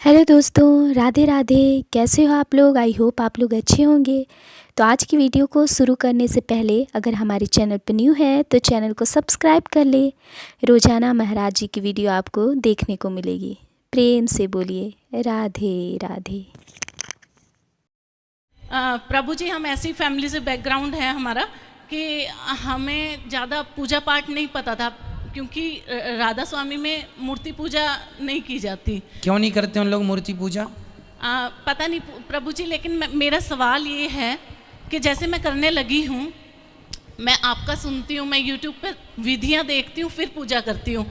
Hello दोस्तों, राधे राधे। कैसे हो आप लोग? आई होप आप लोग अच्छे होंगे। तो आज की वीडियो को शुरू करने से पहले अगर हमारे चैनल पर न्यू है तो चैनल को सब्सक्राइब कर ले। रोज़ाना महाराज जी की वीडियो आपको देखने को मिलेगी। प्रेम से बोलिए राधे राधे। प्रभु जी, हम ऐसी फैमिली से बैकग्राउंड है हमारा कि हमें ज़्यादा पूजा पाठ नहीं पता था, क्योंकि राधा स्वामी में मूर्ति पूजा नहीं की जाती। क्यों नहीं करते उन लोग मूर्ति पूजा? पता नहीं प्रभु जी, लेकिन मेरा सवाल ये है कि जैसे मैं करने लगी हूँ, मैं आपका सुनती हूँ, मैं यूट्यूब पे विधियाँ देखती हूँ, फिर पूजा करती हूँ।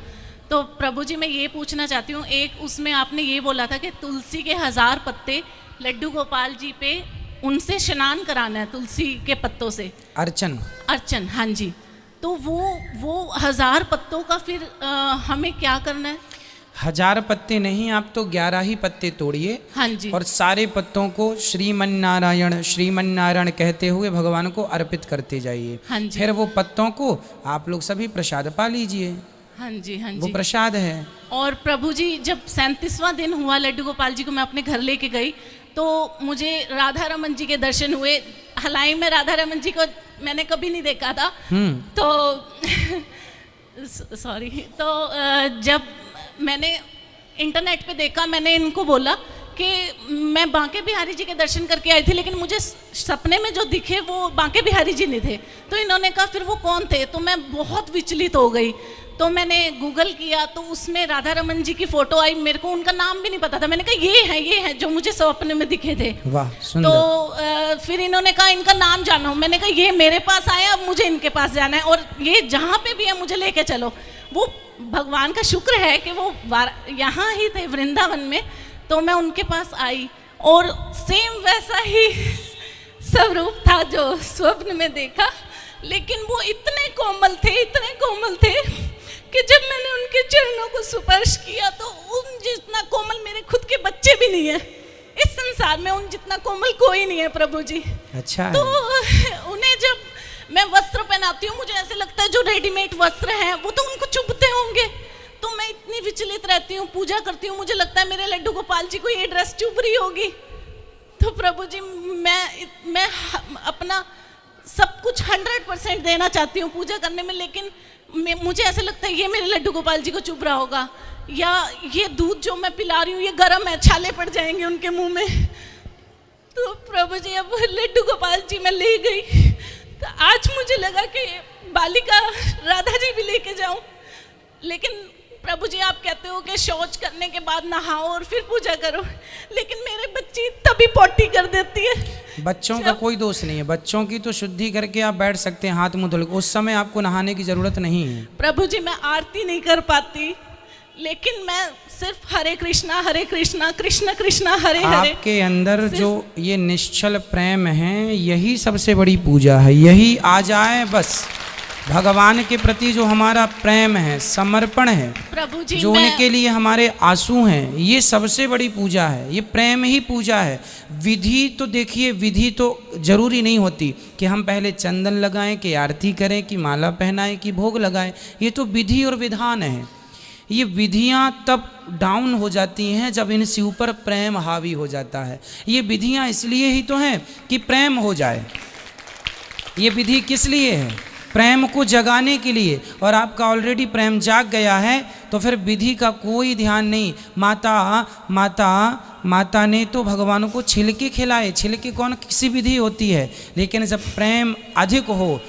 तो प्रभु जी, मैं ये पूछना चाहती हूँ, एक उसमें आपने ये बोला था कि तुलसी के 1000 पत्ते लड्डू गोपाल जी पे उनसे स्नान कराना है, तुलसी के पत्तों से अर्चन। हाँ जी। तो वो 1000 पत्तों का फिर हमें क्या करना है? 1000 पत्ते नहीं, आप तो 11 ही पत्ते तोड़िए। हाँ जी। और सारे पत्तों को श्रीमन्नारायण श्रीमन्नारायण कहते हुए भगवान को अर्पित करते जाइए। हाँ जी। फिर वो पत्तों को आप लोग सभी प्रसाद पा लीजिए। हाँ जी। हाँ जी। वो प्रसाद है। और प्रभु जी, जब 37वां दिन हुआ लड्डू गोपाल जी को मैं अपने घर लेके गई, तो मुझे राधा रमन जी के दर्शन हुए। हालांकि मैं राधा रमन जी को मैंने कभी नहीं देखा था। तो सॉरी। तो जब मैंने इंटरनेट पे देखा, मैंने इनको बोला कि मैं बांके बिहारी जी के दर्शन करके आई थी, लेकिन मुझे सपने में जो दिखे वो बांके बिहारी जी नहीं थे। तो इन्होंने कहा फिर वो कौन थे? तो मैं बहुत विचलित हो गई। तो मैंने गूगल किया तो उसमें राधा रमन जी की फोटो आई। मेरे को उनका नाम भी नहीं पता था। मैंने कहा ये है जो मुझे सपने में दिखे थे। वाह, सुंदर। तो फिर इन्होंने कहा इनका नाम जानो। मैंने कहा ये मेरे पास आया, अब मुझे इनके पास जाना है, और ये जहाँ पे भी है मुझे लेके चलो। वो भगवान का शुक्र है कि वो यहाँ ही थे वृंदावन में। तो मैं उनके पास आई और सेम वैसा ही स्वरूप था जो स्वप्न में देखा, लेकिन वो इतने कोमल थे कि जब मैंने उनके चरणों को स्पर्श किया तो उन जितना कोमल मेरे खुद के बच्चे भी नहीं है इस संसार में। उन जितना कोमल कोई नहीं है प्रभु जी। अच्छा। तो उन्हें जब मैं वस्त्र पहनाती हूँ, मुझे ऐसे लगता है जो रेडीमेड वस्त्र हैं वो तो उनको चुभते होंगे। तो मैं इतनी विचलित रहती हूँ, पूजा करती हूँ, मुझे लगता है मेरे लड्डू गोपाल जी को ये ड्रेस चुभ रही होगी। तो प्रभु जी, मैं अपना सब कुछ 100% देना चाहती हूँ पूजा करने में, लेकिन मुझे ऐसा लगता है ये मेरे लड्डू गोपाल जी को चुभ रहा होगा, या ये दूध जो मैं पिला रही हूँ ये गर्म है, छाले पड़ जाएंगे उनके मुंह में। तो प्रभु जी, अब लड्डू गोपाल जी मैं ले गई। तो आज मुझे लगा कि बालिका राधा जी भी लेके जाऊं, लेकिन प्रभु जी आप कहते हो कि शौच करने के बाद नहाओ और फिर पूजा करो, लेकिन मेरे बच्ची तभी पोटी कर देती है। बच्चों का कोई दोष नहीं है, बच्चों की तो शुद्धि करके आप बैठ सकते हैं हाथ मुंह धो के, उस समय आपको नहाने की जरूरत नहीं है। प्रभु जी, मैं आरती नहीं कर पाती, लेकिन मैं सिर्फ हरे कृष्णा कृष्ण कृष्णा हरे हरे। आपके अंदर जो ये निश्चल प्रेम है, यही सबसे बड़ी पूजा है। यही आ जाए बस। भगवान के प्रति जो हमारा प्रेम है, समर्पण है, प्रभु जी, जो उनके लिए हमारे आंसू हैं, ये सबसे बड़ी पूजा है। ये प्रेम ही पूजा है। विधि तो देखिए, विधि तो जरूरी नहीं होती कि हम पहले चंदन लगाएं, कि आरती करें, कि माला पहनाएं, कि भोग लगाएं। ये तो विधि और विधान है। ये विधियां तब डाउन हो जाती हैं जब इनसे ऊपर प्रेम हावी हो जाता है। ये विधियां इसलिए ही तो हैं कि प्रेम हो जाए। ये विधि किस लिए है? प्रेम को जगाने के लिए। और आपका ऑलरेडी प्रेम जाग गया है तो फिर विधि का कोई ध्यान नहीं। माता ने तो भगवान को छिलके खिलाए। छिलके कौन किसी विधि होती है, लेकिन जब प्रेम अधिक हो